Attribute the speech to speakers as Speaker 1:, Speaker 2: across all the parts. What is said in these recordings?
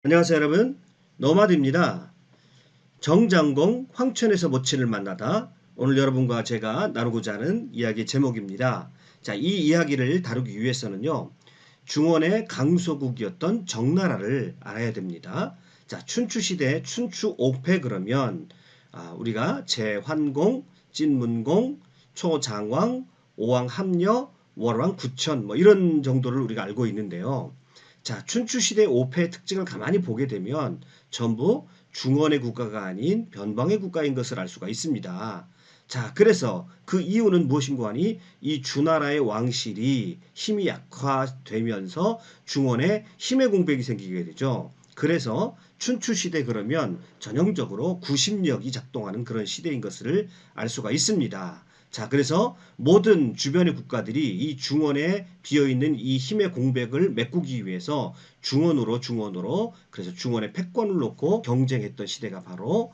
Speaker 1: 안녕하세요 여러분, 노마드입니다. 정장공 황천에서 모친을 만나다. 오늘 여러분과 제가 나누고자 하는 이야기 제목입니다. 자, 이 이야기를 다루기 위해서는요, 중원의 강소국이었던 정나라를 알아야 됩니다. 자, 춘추시대 춘추 5패 그러면 우리가 제환공, 진문공, 초장왕, 오왕합녀, 월왕 구천 뭐 이런 정도를 우리가 알고 있는데요. 자, 춘추시대 5패의 특징을 가만히 보게 되면 전부 중원의 국가가 아닌 변방의 국가인 것을 알 수가 있습니다. 자, 그래서 그 이유는 무엇인고 하니 이 주나라의 왕실이 힘이 약화되면서 중원에 힘의 공백이 생기게 되죠. 그래서 춘추시대 그러면 전형적으로 구심력이 작동하는 그런 시대인 것을 알 수가 있습니다. 자, 그래서 모든 주변의 국가들이 이 중원에 비어있는 이 힘의 공백을 메꾸기 위해서 중원으로 그래서 중원에 패권을 놓고 경쟁했던 시대가 바로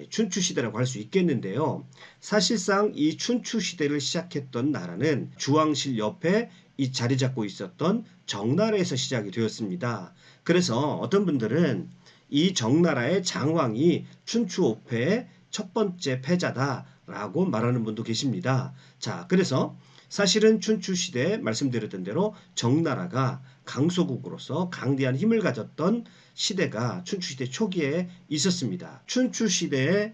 Speaker 1: 춘추시대라고 할 수 있겠는데요. 사실상 이 춘추시대를 시작했던 나라는 주왕실 옆에 이 자리 잡고 있었던 정나라에서 시작이 되었습니다. 그래서 어떤 분들은 이 정나라의 장왕이 춘추 5패의 첫 번째 패자다라고 말하는 분도 계십니다. 자, 그래서 사실은 춘추시대 말씀드렸던 대로 정나라가 강소국으로서 강대한 힘을 가졌던 시대가 춘추시대 초기에 있었습니다. 춘추시대의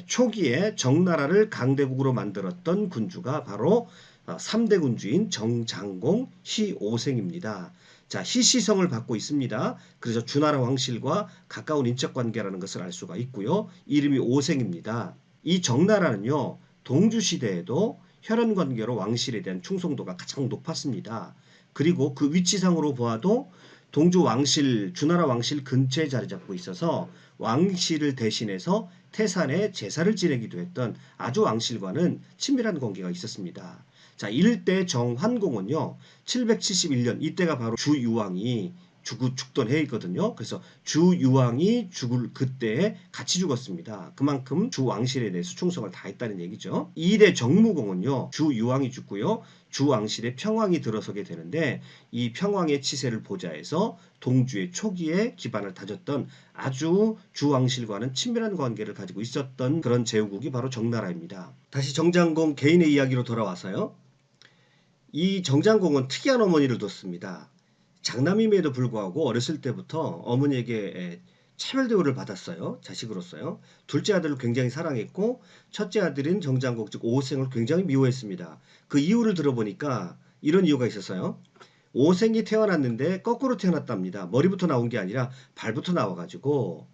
Speaker 1: 초기에 정나라를 강대국으로 만들었던 군주가 바로 3대 군주인 정장공, 희오생입니다. 자, 희시성을 받고 있습니다. 그래서 주나라 왕실과 가까운 인척관계라는 것을 알 수가 있고요. 이름이 오생입니다. 이 정나라는요, 동주시대에도 혈연관계로 왕실에 대한 충성도가 가장 높았습니다. 그리고 그 위치상으로 보아도 동주 왕실, 주나라 왕실 근처에 자리 잡고 있어서 왕실을 대신해서 태산에 제사를 지내기도 했던 아주 왕실과는 친밀한 관계가 있었습니다. 자, 일대 정환공은요, 771년, 이때가 바로 주유왕이 죽던 해이거든요. 그래서 주유왕이 죽을 그때에 같이 죽었습니다. 그만큼 주왕실에 대해서 충성을 다했다는 얘기죠. 2대 정무공은요, 주유왕이 죽고요, 주왕실에 평왕이 들어서게 되는데 이 평왕의 치세를 보좌해서 동주의 초기에 기반을 다졌던 아주 주왕실과는 친밀한 관계를 가지고 있었던 그런 제후국이 바로 정나라입니다. 다시 정장공 개인의 이야기로 돌아와서요. 이 정장공은 특이한 어머니를 뒀습니다. 장남임에도 불구하고 어렸을 때부터 어머니에게 차별 대우를 받았어요. 자식으로서요. 둘째 아들을 굉장히 사랑했고 첫째 아들인 정장공 즉 오생을 굉장히 미워했습니다. 그 이유를 들어보니까 이런 이유가 있었어요. 오생이 태어났는데 거꾸로 태어났답니다. 머리부터 나온 게 아니라 발부터 나와가지고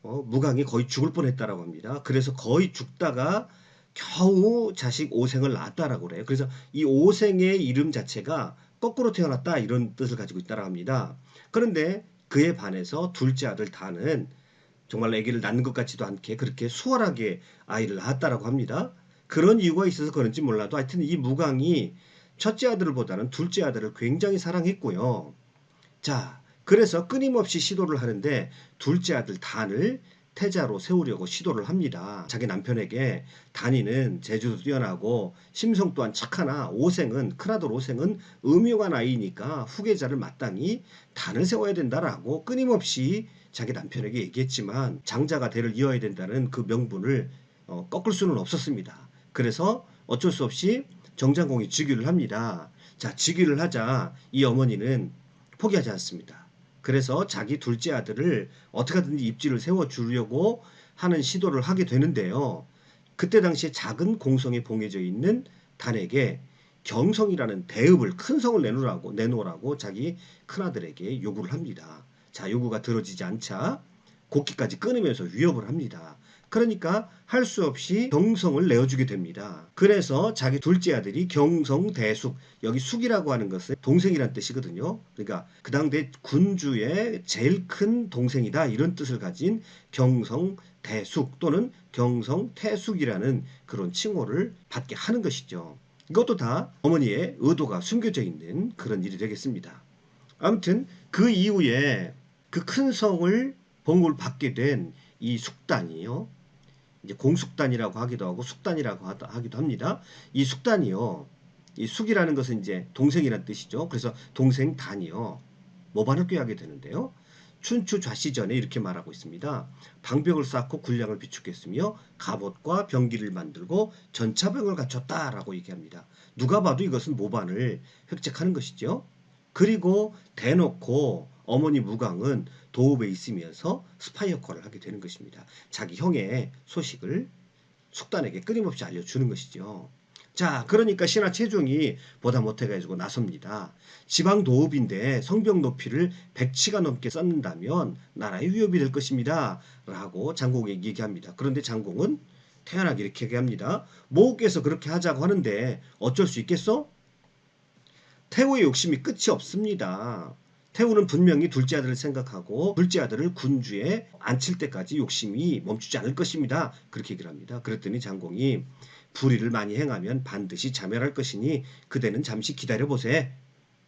Speaker 1: 무강이 거의 죽을 뻔했다라고 합니다. 그래서 거의 죽다가 겨우 자식 오생을 낳았다라고 그래요. 그래서 이 오생의 이름 자체가 거꾸로 태어났다 이런 뜻을 가지고 있다고 합니다. 그런데 그에 반해서 둘째 아들 단은 정말 아기를 낳는 것 같지도 않게 그렇게 수월하게 아이를 낳았다라고 합니다. 그런 이유가 있어서 그런지 몰라도 하여튼 이 무강이 첫째 아들보다는 둘째 아들을 굉장히 사랑했고요. 자, 그래서 끊임없이 시도를 하는데 둘째 아들 단을 태자로 세우려고 시도를 합니다. 자기 남편에게 단이는 재주도 뛰어나고 심성 또한 착하나 오생은 큰아들 오생은 음흉한 아이니까 후계자를 마땅히 단을 세워야 된다라고 끊임없이 자기 남편에게 얘기했지만 장자가 대를 이어야 된다는 그 명분을 꺾을 수는 없었습니다. 그래서 어쩔 수 없이 정장공이 즉위를 합니다. 자, 즉위를 하자 이 어머니는 포기하지 않습니다. 그래서 자기 둘째 아들을 어떻게든지 입지를 세워주려고 하는 시도를 하게 되는데요. 그때 당시에 작은 공성에 봉해져 있는 단에게 경성이라는 대읍을 큰 성을 내놓으라고 자기 큰아들에게 요구를 합니다. 자, 요구가 들어지지 않자 곡기까지 끊으면서 위협을 합니다. 그러니까 할 수 없이 경성을 내어주게 됩니다. 그래서 자기 둘째 아들이 경성대숙, 여기 숙이라고 하는 것은 동생이란 뜻이거든요. 그러니까 그 당대 군주의 제일 큰 동생이다 이런 뜻을 가진 경성대숙 또는 경성태숙이라는 그런 칭호를 받게 하는 것이죠. 이것도 다 어머니의 의도가 숨겨져 있는 그런 일이 되겠습니다. 아무튼 그 이후에 그 큰 성을 봉을 받게 된 이 숙단이요. 이제 공숙단이라고 하기도 하고 숙단이라고 하기도 합니다. 이 숙단이요. 이 숙이라는 것은 이제 동생이라는 뜻이죠. 그래서 동생 단이요. 모반을 꾀하게 되는데요. 춘추 좌시전에 이렇게 말하고 있습니다. 방벽을 쌓고 군량을 비축했으며 갑옷과 병기를 만들고 전차병을 갖췄다라고 얘기합니다. 누가 봐도 이것은 모반을 획책하는 것이죠. 그리고 대놓고 어머니 무광은 도읍에 있으면서 스파이 역할을 하게 되는 것입니다. 자기 형의 소식을 숙단에게 끊임없이 알려주는 것이죠. 자, 그러니까 신하 최종이 보다 못해가지고 나섭니다. 지방 도읍인데 성벽 높이를 100치가 넘게 쌓는다면 나라의 위협이 될 것입니다. 라고 장공에게 얘기합니다. 그런데 장공은 태연하게 이렇게 얘기합니다. 모께서 그렇게 하자고 하는데 어쩔 수 있겠어? 태후의 욕심이 끝이 없습니다. 태후는 분명히 둘째 아들을 생각하고 둘째 아들을 군주에 앉힐 때까지 욕심이 멈추지 않을 것입니다. 그렇게 얘기를 합니다. 그랬더니 장공이 불의를 많이 행하면 반드시 자멸할 것이니 그대는 잠시 기다려보세.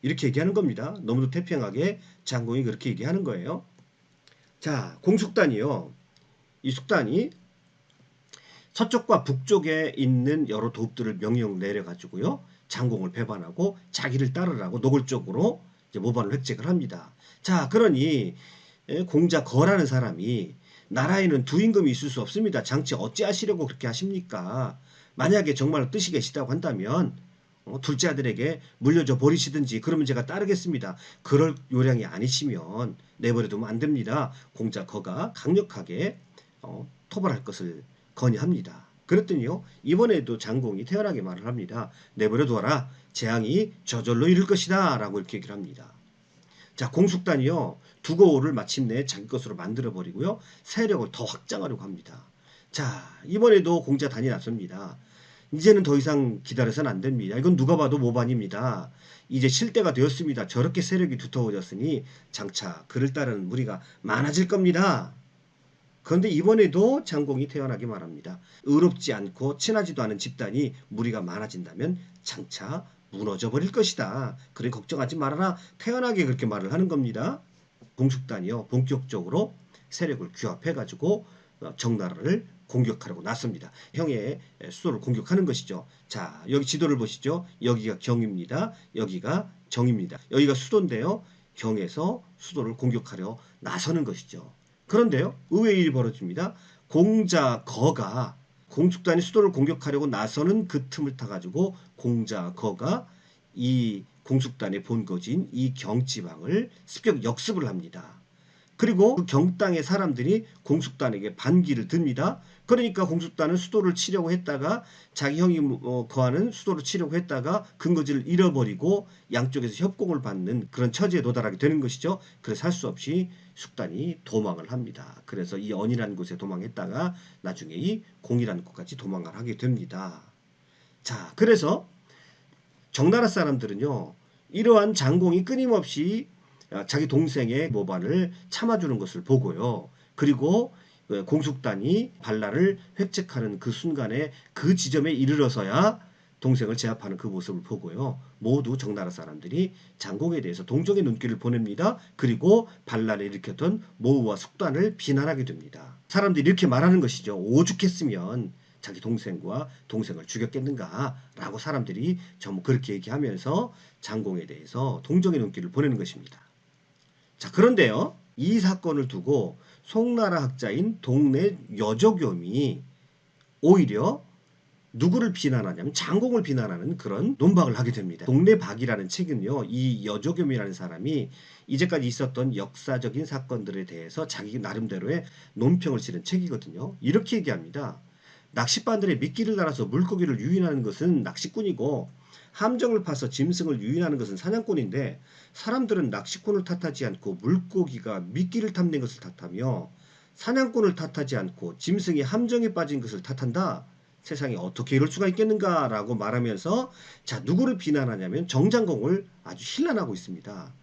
Speaker 1: 이렇게 얘기하는 겁니다. 너무도 태평하게 장공이 그렇게 얘기하는 거예요. 자, 공숙단이요. 이 숙단이 서쪽과 북쪽에 있는 여러 도읍들을 명령 내려가지고요. 장공을 배반하고 자기를 따르라고 노골적으로 이제 모반을 획책을 합니다. 자, 그러니 공자 거라는 사람이 나라에는 두 임금이 있을 수 없습니다. 장치 어찌하시려고 그렇게 하십니까? 만약에 정말 뜻이 계시다고 한다면 둘째 아들에게 물려줘 버리시든지 그러면 제가 따르겠습니다. 그럴 요량이 아니시면 내버려두면 안 됩니다. 공자 거가 강력하게 토벌할 것을 건의합니다. 그랬더니요, 이번에도 장공이 태연하게 말을 합니다. 내버려두어라. 재앙이 저절로 이를 것이다. 라고 이렇게 얘기를 합니다. 자, 공숙단이요, 두고오를 마침내 자기 것으로 만들어버리고요, 세력을 더 확장하려고 합니다. 자, 이번에도 공자단이 났습니다. 이제는 더 이상 기다려서는 안 됩니다. 이건 누가 봐도 모반입니다. 이제 실 때가 되었습니다. 저렇게 세력이 두터워졌으니 장차 그를 따르는 무리가 많아질 겁니다. 그런데 이번에도 장공이 태연하게 말합니다. 의롭지 않고 친하지도 않은 집단이 무리가 많아진다면 장차 무너져 버릴 것이다. 그래 걱정하지 말아라. 태연하게 그렇게 말을 하는 겁니다. 공숙단이요, 본격적으로 세력을 규합해가지고 정나라를 공격하려고 나섭니다. 형의 수도를 공격하는 것이죠. 자, 여기 지도를 보시죠. 여기가 경입니다. 여기가 정입니다. 여기가 수도인데요. 경에서 수도를 공격하려 나서는 것이죠. 그런데요, 의외의 일이 벌어집니다. 공자 거가 공숙단이 수도를 공격하려고 나서는 그 틈을 타가지고 공자 거가 이 공숙단의 본거지인 이 경지방을 습격 역습을 합니다. 그리고 그 경 땅의 사람들이 공숙단에게 반기를 듭니다. 그러니까 공숙단은 수도를 치려고 했다가 자기 형이 거하는 수도를 치려고 했다가 근거지를 잃어버리고 양쪽에서 협공을 받는 그런 처지에 도달하게 되는 것이죠. 그래서 할 수 없이 숙단이 도망을 합니다. 그래서 이 언이라는 곳에 도망했다가 나중에 이 공이라는 곳까지 도망을 하게 됩니다. 자, 그래서 정나라 사람들은요, 이러한 장공이 끊임없이 자기 동생의 모반을 참아주는 것을 보고요. 그리고 공숙단이 반란을 획책하는 그 순간에 그 지점에 이르러서야 동생을 제압하는 그 모습을 보고요. 모두 정나라 사람들이 장공에 대해서 동정의 눈길을 보냅니다. 그리고 반란을 일으켰던 모우와 숙단을 비난하게 됩니다. 사람들이 이렇게 말하는 것이죠. 오죽했으면 자기 동생과 동생을 죽였겠는가 라고 사람들이 전부 그렇게 얘기하면서 장공에 대해서 동정의 눈길을 보내는 것입니다. 자, 그런데요, 이 사건을 두고 송나라 학자인 동래 여조겸이 오히려 누구를 비난하냐면 장공을 비난하는 그런 논박을 하게 됩니다. 동래박이라는 책은요, 이 여조겸이라는 사람이 이제까지 있었던 역사적인 사건들에 대해서 자기 나름대로의 논평을 실은 책이거든요. 이렇게 얘기합니다. 낚싯바늘에 미끼를 달아서 물고기를 유인하는 것은 낚시꾼이고 함정을 파서 짐승을 유인하는 것은 사냥꾼인데 사람들은 낚시꾼을 탓하지 않고 물고기가 미끼를 탐낸 것을 탓하며 사냥꾼을 탓하지 않고 짐승이 함정에 빠진 것을 탓한다. 세상에 어떻게 이럴 수가 있겠는가 라고 말하면서 자, 누구를 비난하냐면 정장공을 아주 힐난하고 있습니다.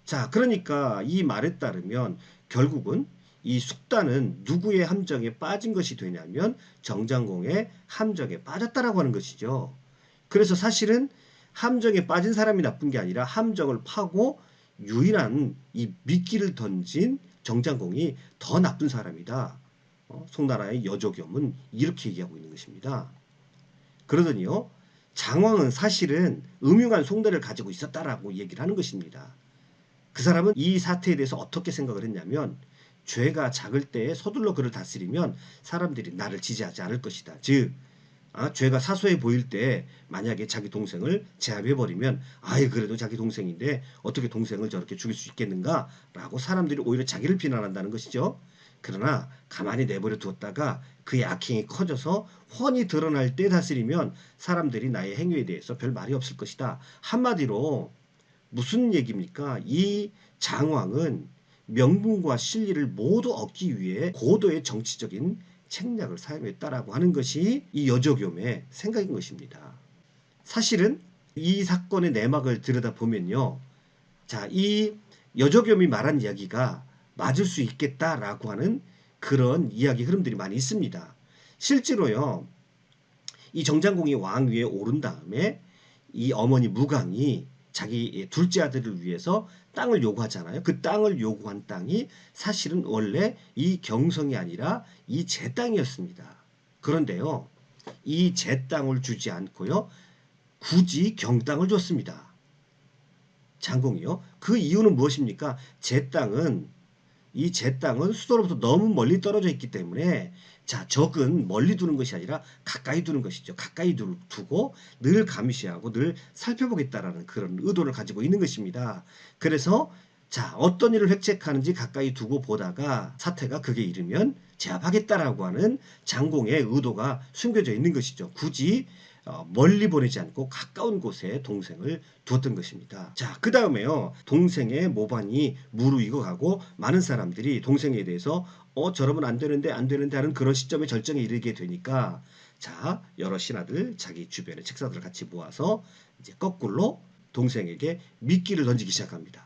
Speaker 1: 자, 그러니까 이 말에 따르면 결국은 이 숙단은 누구의 함정에 빠진 것이 되냐면 정장공의 함정에 빠졌다라고 하는 것이죠. 그래서 사실은 함정에 빠진 사람이 나쁜 게 아니라 함정을 파고 유인한 이 미끼를 던진 정장공이 더 나쁜 사람이다. 송나라의 여조겸은 이렇게 얘기하고 있는 것입니다. 그러더니요, 장왕은 사실은 음흉한 속내를 가지고 있었다라고 얘기를 하는 것입니다. 그 사람은 이 사태에 대해서 어떻게 생각을 했냐면 죄가 작을 때 서둘러 그를 다스리면 사람들이 나를 지지하지 않을 것이다. 즉 죄가 사소해 보일 때 만약에 자기 동생을 제압해버리면 아이 그래도 자기 동생인데 어떻게 동생을 저렇게 죽일 수 있겠는가 라고 사람들이 오히려 자기를 비난한다는 것이죠. 그러나 가만히 내버려 두었다가 그의 악행이 커져서 훤히 드러날 때 다스리면 사람들이 나의 행위에 대해서 별 말이 없을 것이다. 한마디로 무슨 얘기입니까? 이 장왕은 명분과 실리를 모두 얻기 위해 고도의 정치적인 책략을 사용했다라고 하는 것이 이 여조겸의 생각인 것입니다. 사실은 이 사건의 내막을 들여다보면요. 자, 이 여조겸이 말한 이야기가 맞을 수 있겠다라고 하는 그런 이야기 흐름들이 많이 있습니다. 실제로요. 이 정장공이 왕 위에 오른 다음에 이 어머니 무강이 자기 둘째 아들을 위해서 땅을 요구하잖아요. 그 땅을 요구한 땅이 사실은 원래 이 경성이 아니라 이 제 땅이었습니다. 그런데요. 이 제 땅을 주지 않고요. 굳이 경 땅을 줬습니다. 장공이요. 그 이유는 무엇입니까? 이 제 땅은 수도로부터 너무 멀리 떨어져 있기 때문에 자, 적은 멀리 두는 것이 아니라 가까이 두는 것이죠. 가까이 두고 늘 감시하고 늘 살펴보겠다라는 그런 의도를 가지고 있는 것입니다. 그래서 자, 어떤 일을 획책하는지 가까이 두고 보다가 사태가 극에 이르면 제압하겠다라고 하는 장공의 의도가 숨겨져 있는 것이죠. 굳이 멀리 보내지 않고 가까운 곳에 동생을 두었던 것입니다. 자, 그 다음에요. 동생의 모반이 무르익어 가고 많은 사람들이 동생에 대해서 저러면 안 되는데 하는 그런 시점에 절정에 이르게 되니까 자, 여러 신하들 자기 주변의 책사들을 같이 모아서 이제 거꾸로 동생에게 미끼를 던지기 시작합니다.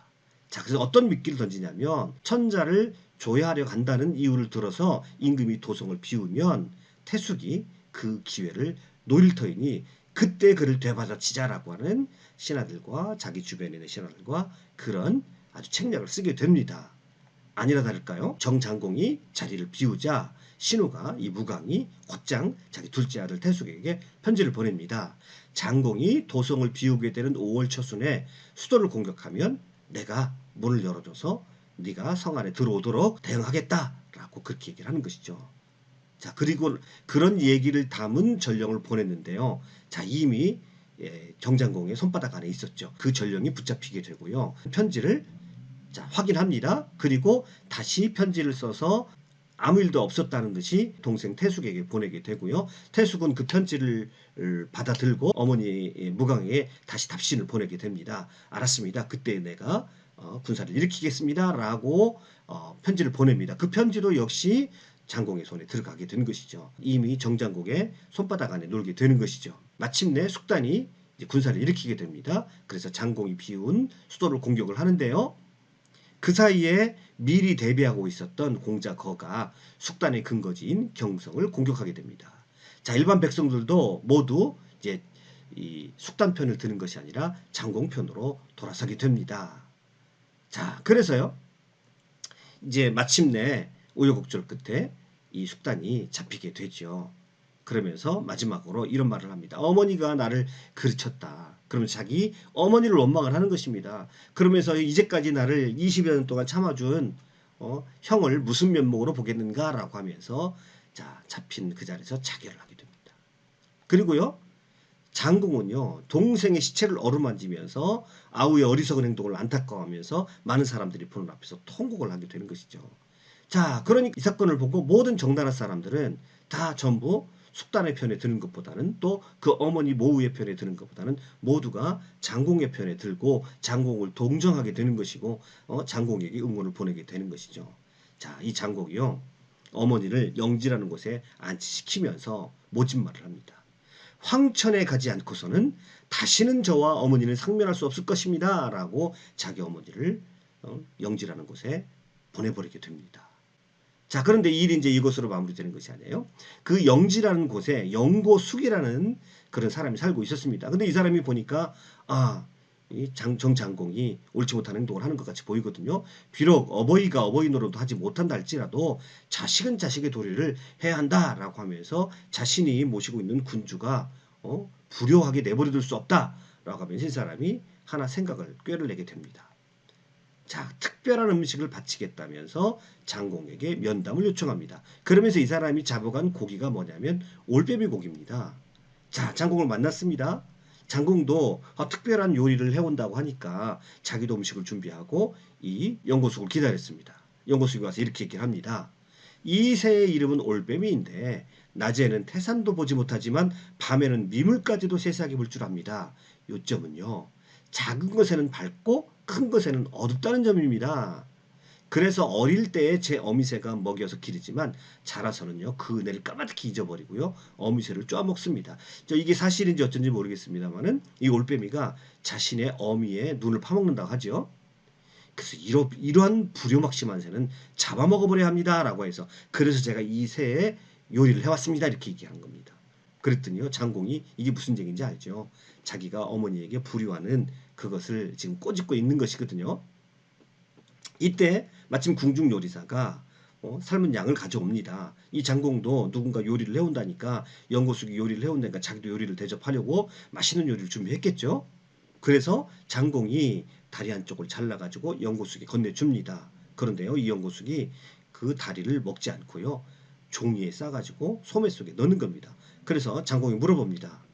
Speaker 1: 자, 그래서 어떤 미끼를 던지냐면 천자를 조회하려 간다는 이유를 들어서 임금이 도성을 비우면 태숙이 그 기회를 노릴 터이니 그때 그를 되받아치자라고 하는 신하들과 자기 주변에 있는 신하들과 그런 아주 책략을 쓰게 됩니다. 아니라 다를까요? 정장공이 자리를 비우자 신우가 이 무강이 곧장 자기 둘째 아들 태숙에게 편지를 보냅니다. 장공이 도성을 비우게 되는 5월 초순에 수도를 공격하면 내가 문을 열어줘서 네가 성 안에 들어오도록 대응하겠다라고 그렇게 얘기를 하는 것이죠. 자, 그리고 그런 얘기를 담은 전령을 보냈는데요. 자, 이미 정장공의 손바닥 안에 있었죠. 그 전령이 붙잡히게 되고요. 편지를 자, 확인합니다. 그리고 다시 편지를 써서 아무 일도 없었다는 듯이 동생 태숙에게 보내게 되고요. 태숙은 그 편지를 받아들고 어머니 무강에게 다시 답신을 보내게 됩니다. 알았습니다. 그때 내가 군사를 일으키겠습니다. 라고 편지를 보냅니다. 그 편지도 역시 장공의 손에 들어가게 된 것이죠. 이미 정장공의 손바닥 안에 놀게 되는 것이죠. 마침내 숙단이 이제 군사를 일으키게 됩니다. 그래서 장공이 비운 수도를 공격을 하는데요. 그 사이에 미리 대비하고 있었던 공자 거가 숙단의 근거지인 경성을 공격하게 됩니다. 자, 일반 백성들도 모두 이제 이 숙단 편을 드는 것이 아니라 장공 편으로 돌아서게 됩니다. 자, 그래서요. 이제 마침내 우여곡절 끝에 이 숙단이 잡히게 되죠. 그러면서 마지막으로 이런 말을 합니다. 어머니가 나를 그르쳤다. 그러면서 자기 어머니를 원망을 하는 것입니다. 그러면서 이제까지 나를 20여 년 동안 참아준 형을 무슨 면목으로 보겠는가 라고 하면서 자, 잡힌 그 자리에서 자결을 하게 됩니다. 그리고요. 장공은요. 동생의 시체를 어루만지면서 아우의 어리석은 행동을 안타까워하면서 많은 사람들이 보는 앞에서 통곡을 하게 되는 것이죠. 자, 그러니 이 사건을 보고 모든 정나라 사람들은 다 전부 숙단의 편에 드는 것보다는 또 그 어머니 모우의 편에 드는 것보다는 모두가 장공의 편에 들고 장공을 동정하게 되는 것이고 장공에게 응원을 보내게 되는 것이죠. 자, 이 장공이요. 어머니를 영지라는 곳에 안치시키면서 모진 말을 합니다. 황천에 가지 않고서는 다시는 저와 어머니는 상면할 수 없을 것입니다. 라고 자기 어머니를 영지라는 곳에 보내버리게 됩니다. 자, 그런데 이 일이 이제 이것으로 마무리되는 것이 아니에요. 그 영지라는 곳에 영고숙이라는 그런 사람이 살고 있었습니다. 근데 이 사람이 보니까 이 정장공이 옳지 못한 행동을 하는 것 같이 보이거든요. 비록 어버이가 어버이 노릇도 하지 못한다 할지라도 자식은 자식의 도리를 해야 한다라고 하면서 자신이 모시고 있는 군주가 불효하게 내버려둘 수 없다라고 하면서 이 사람이 하나 생각을 꾀를 내게 됩니다. 자, 특별한 음식을 바치겠다면서 장공에게 면담을 요청합니다. 그러면서 이 사람이 잡아간 고기가 뭐냐면 올빼미 고기입니다. 자, 장공을 만났습니다. 장공도 특별한 요리를 해온다고 하니까 자기도 음식을 준비하고 이 연고숙을 기다렸습니다. 연고숙이 와서 이렇게 얘기를 합니다. 이 새의 이름은 올빼미인데 낮에는 태산도 보지 못하지만 밤에는 미물까지도 세세하게 볼 줄 압니다. 요점은요. 작은 것에는 밝고 큰 것에는 어둡다는 점입니다. 그래서 어릴 때에 제 어미새가 먹여서 기르지만 자라서는요 그 은혜를 까마득히 잊어버리고요 어미새를 쪼아먹습니다. 이게 사실인지 어쩐지 모르겠습니다만은 이 올빼미가 자신의 어미의 눈을 파먹는다고 하죠. 그래서 이러한 불효막심한 새는 잡아먹어버려야 합니다라고 해서 그래서 제가 이 새의 요리를 해왔습니다 이렇게 얘기한 겁니다. 그랬더니요 장공이 이게 무슨 얘기인지 알죠. 자기가 어머니에게 불효하는 그것을 지금 꼬집고 있는 것이거든요. 이때 마침 궁중요리사가 삶은 양을 가져옵니다. 이 장공도 누군가 요리를 해온다니까 연고숙이 요리를 해온다니까 자기도 요리를 대접하려고 맛있는 요리를 준비했겠죠. 그래서 장공이 다리 한쪽을 잘라가지고 연고숙에 건네줍니다. 그런데요 이 연고숙이 그 다리를 먹지 않고요 종이에 싸가지고 소매 속에 넣는 겁니다. 그래서 장공이 물어봅니다.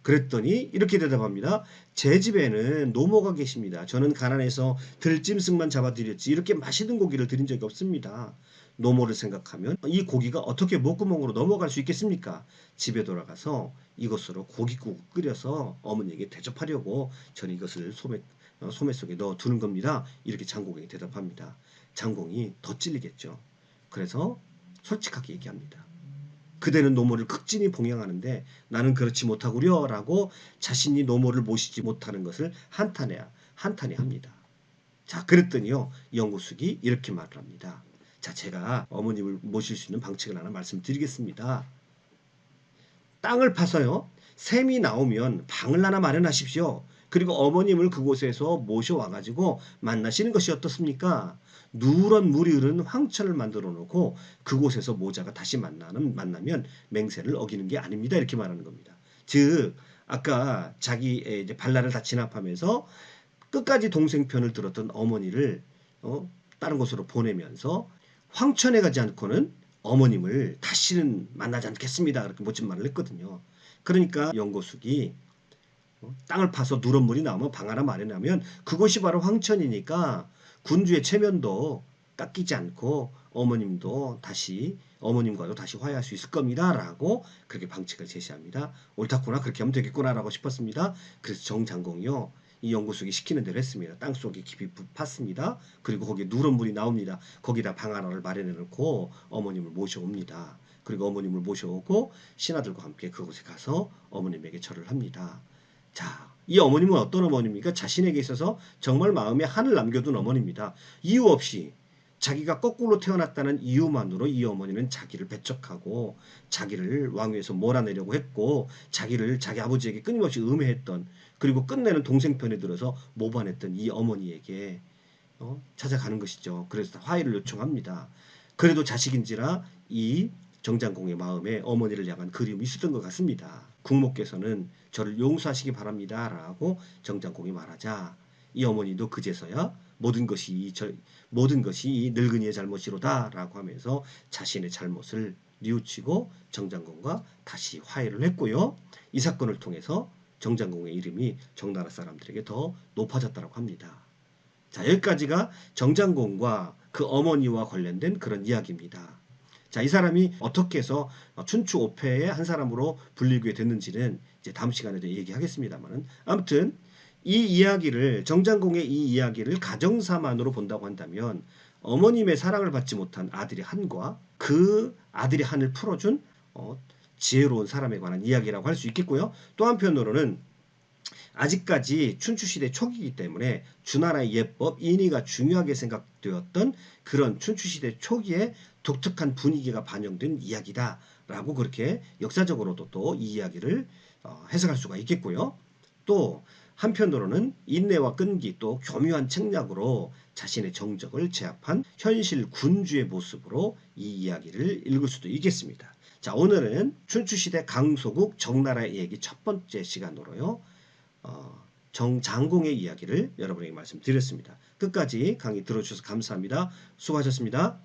Speaker 1: 그랬더니 이렇게 대답합니다. 제 집에는 노모가 계십니다. 저는 가난해서 들짐승만 잡아드렸지 이렇게 맛있는 고기를 드린 적이 없습니다. 노모를 생각하면 이 고기가 어떻게 목구멍으로 넘어갈 수 있겠습니까? 집에 돌아가서 이것으로 고깃국을 끓여서 어머니에게 대접하려고 저는 이것을 소매 속에 넣어 두는 겁니다. 이렇게 장공이 대답합니다. 장공이 더 찔리겠죠. 그래서 솔직하게 얘기합니다. 그대는 노모를 극진히 봉양하는데 나는 그렇지 못하구려 라고 자신이 노모를 모시지 못하는 것을 한탄해합니다. 자, 그랬더니요 연고숙이 이렇게 말을 합니다. 자, 제가 어머님을 모실 수 있는 방책을 하나 말씀드리겠습니다. 땅을 파서요 샘이 나오면 방을 하나 마련하십시오. 그리고 어머님을 그곳에서 모셔와가지고 만나시는 것이 어떻습니까? 누런 물이 흐르는 황천을 만들어 놓고 그곳에서 모자가 다시 만나면 맹세를 어기는 게 아닙니다. 이렇게 말하는 겁니다. 즉 아까 자기의 이제 발라를 다 진압하면서 끝까지 동생 편을 들었던 어머니를 다른 곳으로 보내면서 황천에 가지 않고는 어머님을 다시는 만나지 않겠습니다. 그렇게 멋진 말을 했거든요. 그러니까 연고숙이 땅을 파서 누런 물이 나오면 방 하나 마련하면 그것이 바로 황천이니까 군주의 체면도 깎이지 않고 어머님과도 다시 화해할 수 있을 겁니다. 라고 그렇게 방책을 제시합니다. 옳다구나 그렇게 하면 되겠구나 라고 싶었습니다. 그래서 정장공이요. 이 연고숙이 시키는 대로 했습니다. 땅속에 깊이 팠습니다. 그리고 거기에 누런 물이 나옵니다. 거기다 방 하나를 마련해 놓고 어머님을 모셔옵니다. 그리고 어머님을 모셔오고 신하들과 함께 그곳에 가서 어머님에게 절을 합니다. 자, 이 어머님은 어떤 어머니입니까? 자신에게 있어서 정말 마음에 한을 남겨둔 어머니입니다. 이유 없이 자기가 거꾸로 태어났다는 이유만으로 이 어머니는 자기를 배척하고 자기를 왕위에서 몰아내려고 했고 자기를 자기 아버지에게 끊임없이 음해했던 그리고 끝내는 동생 편에 들어서 모반했던 이 어머니에게 찾아가는 것이죠. 그래서 화해를 요청합니다. 그래도 자식인지라 이 정장공의 마음에 어머니를 향한 그리움이 있었던 것 같습니다. 국모께서는 저를 용서하시기 바랍니다. 라고 정장공이 말하자 이 어머니도 그제서야 모든 것이 이 늙은이의 잘못이로다 라고 하면서 자신의 잘못을 뉘우치고 정장공과 다시 화해를 했고요. 이 사건을 통해서 정장공의 이름이 정나라 사람들에게 더 높아졌다고 합니다. 자, 여기까지가 정장공과 그 어머니와 관련된 그런 이야기입니다. 자, 이 사람이 어떻게 해서 춘추 5패의 한 사람으로 불리게 됐는지는 이제 다음 시간에도 얘기하겠습니다만은 아무튼 이 이야기를 정장공의 이 이야기를 가정사만으로 본다고 한다면 어머님의 사랑을 받지 못한 아들의 한과 그 아들의 한을 풀어준 지혜로운 사람에 관한 이야기라고 할 수 있겠고요. 또 한편으로는 아직까지 춘추시대 초기이기 때문에 주나라의 예법, 인의가 중요하게 생각되었던 그런 춘추시대 초기의 독특한 분위기가 반영된 이야기다라고 그렇게 역사적으로도 또 이 이야기를 해석할 수가 있겠고요. 또 한편으로는 인내와 끈기 또 교묘한 책략으로 자신의 정적을 제압한 현실 군주의 모습으로 이 이야기를 읽을 수도 있겠습니다. 자, 오늘은 춘추시대 강소국 정나라의 얘기 첫 번째 시간으로요. 정장공의 이야기를 여러분에게 말씀드렸습니다. 끝까지 강의 들어주셔서 감사합니다. 수고하셨습니다.